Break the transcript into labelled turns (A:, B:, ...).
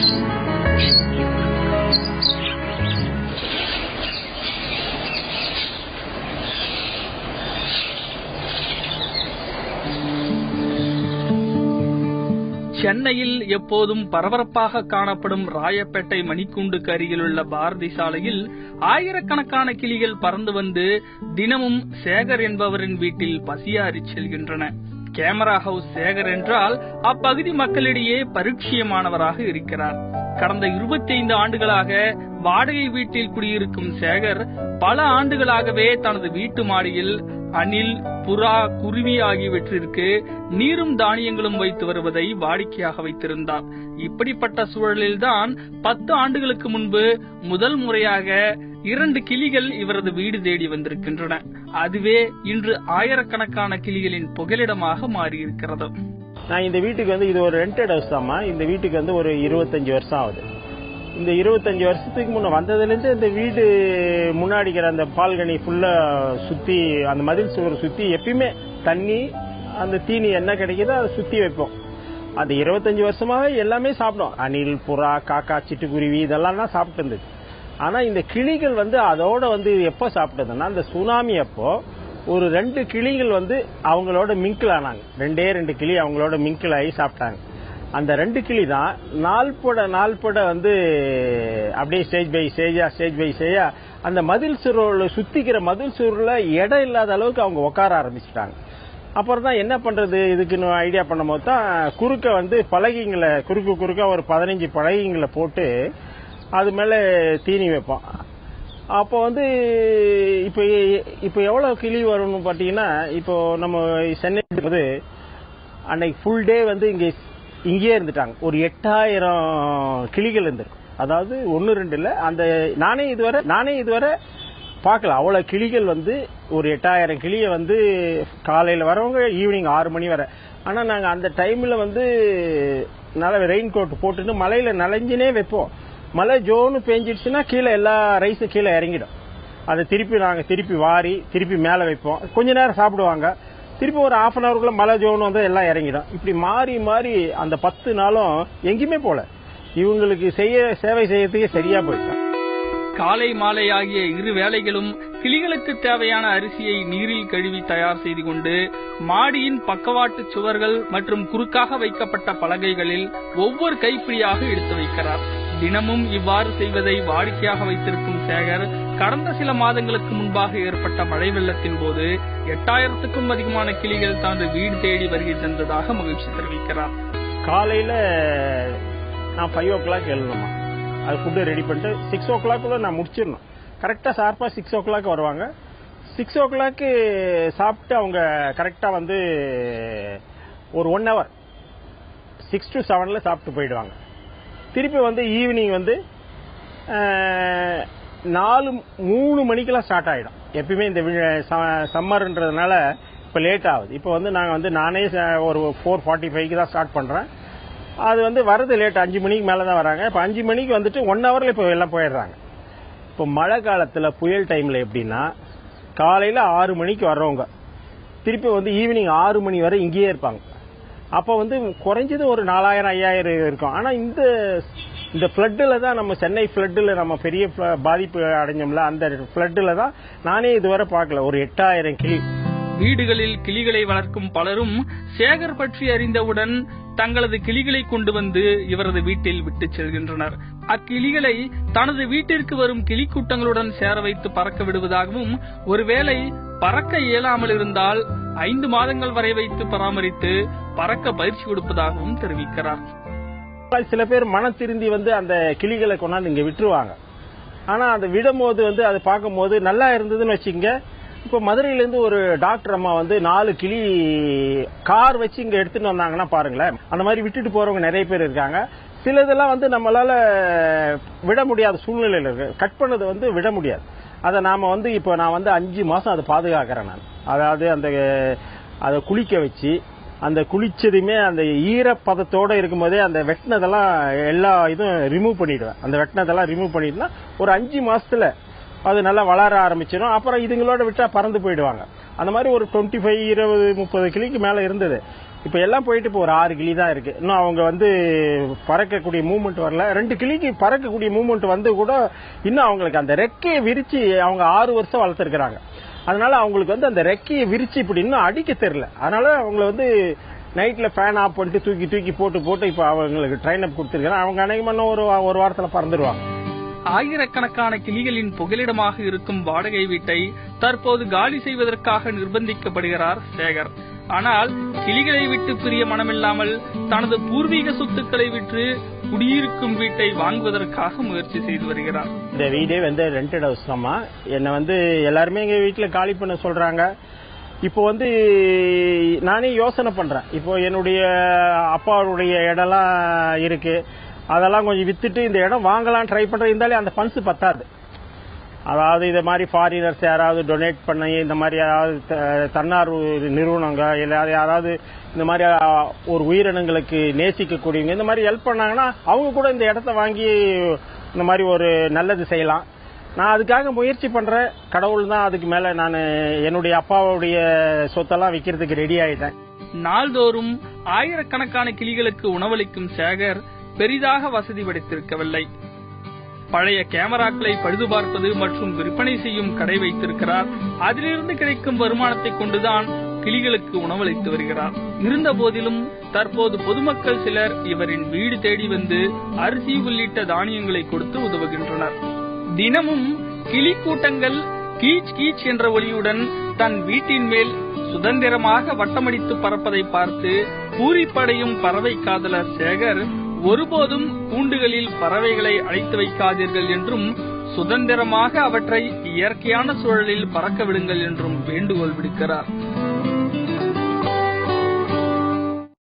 A: சென்னையில் எப்போதும் பரபரப்பாக காணப்படும் ராயப்பேட்டை மணிக்கூண்டுக்கு அருகிலுள்ள பாரதி சாலையில் ஆயிரக்கணக்கான கிளிகள் பறந்து வந்து தினமும் சேகர் என்பவரின் வீட்டில் பசியாறி செல்கின்றன. கேமரா ஹவுஸ் சேகர் என்றால் அப்பகுதி மக்களிடையே பரிட்சயமானவராக இருக்கிறார். கடந்த 25 ஆண்டுகளாக வாடகை வீட்டில் குடியிருக்கும் சேகர் பல ஆண்டுகளாகவே தனது வீட்டு மாடியில் அணில், புறா, குருவி ஆகியவற்றிற்கு நீரும் தானியங்களும் வைத்து வருவதை வாடிக்கையாக வைத்திருந்தார். இப்படிப்பட்ட சூழலில்தான் 10 ஆண்டுகளுக்கு முன்பு முதல் முறையாக 2 கிளிகள் இவரது வீடு தேடி வந்திருக்கின்றன. அதுவே இன்று ஆயிரக்கணக்கான கிளிகளின் புகலிடமாக மாறியிருக்கிறது.
B: நான் இந்த வீட்டுக்கு வந்து இது ஒரு ரெண்டட் ஹவுஸ் தாம்மா. இந்த வீட்டுக்கு வந்து ஒரு 25 வருஷம் ஆகுது. இந்த 25 வருஷத்துக்கு முன்ன வந்ததுலேருந்து இந்த வீடு முன்னாடிக்கிற அந்த பால்கனி ஃபுல்லா சுத்தி, அந்த மதில் சுவர் சுத்தி எப்பயுமே தண்ணி, அந்த தீனி என்ன கிடைக்குதோ அதை சுத்தி வைப்போம். அது 25 வருஷமாக எல்லாமே சாப்பிடும். அணில், புறா, காக்கா, சிட்டுக்குருவி இதெல்லாம் தான் சாப்பிட்டு இருந்தது. ஆனா இந்த கிளிகள் வந்து அதோட வந்து எப்ப சாப்பிட்டதுன்னா, அந்த சுனாமி அப்போ ஒரு 2 கிளிகள் வந்து அவங்களோட மிங்கிள் ஆனாங்க. 2 கிளி அவங்களோட மிங்கிள் ஆகி சாப்பிட்டாங்க. அந்த 2 கிளி தான் நாள்பட வந்து அப்படியே ஸ்டேஜ் பை ஸ்டேஜா அந்த மதில் சுருள் சுத்திக்கிற மதில் சுருள்ல இடம் இல்லாத அளவுக்கு அவங்க உட்கார ஆரம்பிச்சுட்டாங்க. அப்புறம் தான் என்ன பண்றது இதுக்குன்னு ஐடியா பண்ணும் போது தான் குறுக்க வந்து பலகைங்களை குறுக்க ஒரு 15 பலகைங்களை போட்டு அது மேல தீனி வைப்போம். அப்போ வந்து இப்போ எவ்வளவு கிளி வரும்னு பாத்தீங்கன்னா, இப்போ நம்ம சென்னை அன்னைக்கு ஃபுல் டே வந்து இங்கேயே இருந்துட்டாங்க. ஒரு 8000 கிளிகள் இருந்திருக்கும். அதாவது 1-2 இல்ல, அந்த நானே இதுவரை பார்க்கல. அவ்வளவு கிளிகள் வந்து ஒரு 8000 கிளியை வந்து காலையில வரவங்க ஈவினிங் 6 மணி வரை. ஆனா நாங்க அந்த டைம்ல வந்து நல்ல ரெயின் கோட் போட்டுட்டு மலையில நனைஞ்சினே வைப்போம். மழை ஜோன்னு பெஞ்சிடுச்சுன்னா கீழே எல்லா ரைஸும் கீழே இறங்கிடும். அதை திருப்பி வாரி திருப்பி மேல வைப்போம். கொஞ்ச நேரம் சாப்பிடுவாங்க. திருப்பி ஒரு 1/2 an hourக்குள்ள மழை ஜோன்னு வந்து எல்லாம் இறங்கிடும். இப்படி மாறி அந்த 10 நாளும் எங்கேயுமே போல. இவங்களுக்கு சேவை செய்யறதுக்கே சரியா போயிட்டான்.
A: காலை மாலை ஆகிய 2 வேளைகளும் கிளிகளுக்கு தேவையான அரிசியை நீரில் கழுவி தயார் செய்து கொண்டு மாடியின் பக்கவாட்டு சுவர்கள் மற்றும் குறுக்காக வைக்கப்பட்ட பலகைகளில் ஒவ்வொரு கைப்பிடியாக எடுத்து வைக்கிறார். தினமும் இவ்வாறு செய்வதை வாடிக்கையாக வைத்திருக்கும் சேகர் கடந்த சில மாதங்களுக்கு முன்பாக ஏற்பட்ட மழை வெள்ளத்தின் போது 8000க்கும் அதிகமான கிளிகள் தனது வீடு தேடி வருகை தந்ததாக மகிழ்ச்சி தெரிவிக்கிறார்.
B: காலையில நான் 5 o'clock எழுதணுமா, அது ஃபுட்டு ரெடி பண்ணிட்டு 6 o'clock நான் முடிச்சிடணும். கரெக்டா ஷார்ப்பா 6 o'clock வருவாங்க. 6 o'clock சாப்பிட்டு அவங்க கரெக்டா வந்து ஒரு 1 hour 6 to 7 சாப்பிட்டு போயிடுவாங்க. திருப்பி வந்து ஈவினிங் வந்து 3 மணிக்கெல்லாம் ஸ்டார்ட் ஆயிடும். எப்பயுமே இந்த சம்மர்ன்றதுனால இப்ப லேட் ஆகுது. இப்ப வந்து நானே ஒரு 4:45 தான் ஸ்டார்ட் பண்றேன். அது வந்து வரது லேட், 5 மணிக்கு மேலதான் வராங்க. இப்ப 5 மணிக்கு வந்துட்டு 1 hourல இப்ப எல்லாம் போயிடுறாங்க. இப்ப மழை காலத்துல புயல் டைம்ல எப்படின்னா, காலையில 6 மணிக்கு வர்றவங்க திருப்பி வந்து ஈவினிங் 6 மணி வரை இங்கேயே இருப்பாங்க. அப்ப வந்து குறைஞ்சது ஒரு 4000-5000 இருக்கும். ஆனா இந்த பிளட்ல தான், நம்ம சென்னை பிளட்ல நம்ம பெரிய பாதிப்பு அடைஞ்சோம்ல, அந்த பிளட்ல தான் நானே இதுவரை பார்க்கல ஒரு 8000 கிளி.
A: வீடுகளில் கிளிகளை வளர்க்கும் பலரும் சேகர் பற்றி அறிந்தவுடன் தங்களது கிளிகளை கொண்டு வந்து இவரது வீட்டில் விட்டு செல்கின்றனர். அக்கிளிகளை தனது வீட்டிற்கு வரும் கிளிக்கூட்டங்களுடன் சேர வைத்து பறக்க விடுவதாகவும், ஒருவேளை பறக்க இயலாமல் இருந்தால் 5 மாதங்கள் வரை வைத்து பராமரித்து பறக்க பயிற்சி கொடுப்பதாகவும் தெரிவிக்கிறார்.
B: சில பேர் மனம் திருந்தி வந்து அந்த கிளிகளை கொண்டாந்து இங்க விட்டுருவாங்க. ஆனா அதை விடும் போது வந்து அதை பார்க்கும் போது நல்லா இருந்ததுன்னு வச்சுங்க. இப்ப மதுரையில இருந்து ஒரு டாக்டர் அம்மா வந்து 4 கிளி கார் வச்சு இங்க எடுத்துட்டு வந்தாங்கன்னா பாருங்களேன். அந்த மாதிரி விட்டுட்டு போறவங்க நிறைய பேர் இருக்காங்க. சிலதெல்லாம் வந்து நம்மளால விட முடியாத சூழ்நிலையில இருக்கு. கட் பண்ணது வந்து விட முடியாது. அதை நாம வந்து இப்போ நான் வந்து 5 மாசம் அதை பாதுகாக்கிறேன் நான். அதாவது அதை குளிக்க வச்சு, அந்த குளிச்சதுமே அந்த ஈரப்பதத்தோட இருக்கும்போதே அந்த வெட்டினதெல்லாம் எல்லா இதுவும் ரிமூவ் பண்ணிடுவேன். அந்த வெட்டினதெல்லாம் ரிமூவ் பண்ணிட்டுனா ஒரு 5 மாசத்துல அது நல்லா வளர ஆரம்பிச்சிடும். அப்புறம் இதுங்களோட விட்டா பறந்து போயிடுவாங்க. அந்த மாதிரி ஒரு 25, 20, 30 கிளிக்கு மேல இருந்தது. இப்ப எல்லாம் போயிட்டு இப்போ ஒரு 6 கிளி தான் இருக்கு. இன்னும் அவங்க வந்து பறக்கக்கூடிய மூவ்மெண்ட் வரல. 2 கிளிக்கு பறக்கக்கூடிய மூவ்மெண்ட் வந்து கூட இன்னும் அவங்களுக்கு அந்த ரெக்கையை விரிச்சு அவங்க 6 வருஷம் வளர்த்துருக்காங்க. அதனால அவங்களுக்கு வந்து அந்த ரெக்கையை விரிச்சு இப்படி இன்னும் அடிக்க தெரியல. அதனால அவங்கள வந்து நைட்ல ஃபேன் ஆஃப் பண்ணிட்டு தூக்கி தூக்கி போட்டு இப்ப அவங்களுக்கு ட்ரைன் அப் கொடுத்துருக்காங்க. அவங்க அநேகமான ஒரு வாரத்துல பறந்துருவாங்க.
A: ஆயிரக்கணக்கான கிளிகளின் புகலிடமாக இருக்கும் வாடகை வீட்டை தற்போது காலி செய்வதற்காக நிர்பந்திக்கப்படுகிறார் சேகர். ஆனால் கிளிகளை விட்டு பிரிய மனமில்லாமல் தனது பூர்வீக சொத்துக்களை விற்று குடியிருக்கும் வீட்டை வாங்குவதற்காக முயற்சி செய்து வருகிறார்.
B: இந்த வீடே வந்து ரெண்டட் ஹவுஸ் தாமா. என்ன வந்து எல்லாருமே எங்க வீட்டுல காலி பண்ண சொல்றாங்க. இப்போ வந்து நானே யோசனை பண்றேன். இப்போ என்னுடைய அப்பாவுடைய இடம்லாம் இருக்கு, அதெல்லாம் கொஞ்சம் வித்துட்டு இந்த இடம் வாங்கலாம் ட்ரை பண்றேன். இருந்தாலே அந்த ஃபண்ட்ஸ் பத்தாது. அதாவது இது மாதிரி ஃபாரினர்ஸ் யாராவது டொனேட் பண்ணி இந்த மாதிரி யாராவது தன்னார்வ நிறுவனங்கள் இல்லை யாராவது இந்த மாதிரி ஒரு உயிரினங்களுக்கு நேசிக்கக்கூடியவங்க இந்த மாதிரி ஹெல்ப் பண்ணாங்கன்னா அவங்க கூட இந்த இடத்த வாங்கி இந்த மாதிரி ஒரு நல்லது செய்யலாம். நான் அதுக்காக முயற்சி பண்றேன். கடவுள் தான் அதுக்கு மேல நான் என்னுடைய அப்பாவுடைய சொத்தெல்லாம் விற்கிறதுக்கு ரெடி ஆயிட்டேன்.
A: நாள்தோறும் ஆயிரக்கணக்கான கிளிகளுக்கு உணவளிக்கும் சேகர் பெரிதாக வசதி படைத்திருக்கவில்லை. பழைய கேமராக்களை பழுது பார்ப்பது மற்றும் விற்பனை செய்யும் கடை வைத்திருக்கிறார். அதிலிருந்து கிடைக்கும் வருமானத்தை கொண்டுதான் கிளிகளுக்கு உணவளித்து வருகிறார். இருந்த போதிலும் தற்போது பொதுமக்கள் சிலர் இவரின் வீடு தேடி வந்து அரிசி உள்ளிட்ட தானியங்களை கொடுத்து உதவுகின்றனர். தினமும் கிளி கூட்டங்கள் கீச் கீச் என்ற ஒலியுடன் தன் வீட்டின் மேல் சுதந்திரமாக வட்டமடித்து பறப்பதை பார்த்து பூரிப்படையும் பறவை காதலர் சேகர் ஒருபோதும் கூண்டுகளில் பறவைகளை அழைத்து வைக்காதீர்கள் என்றும் சுதந்திரமாக அவற்றை இயற்கையான சூழலில் பறக்க விடுங்கள் என்றும் வேண்டுகோள் விடுக்கிறார்.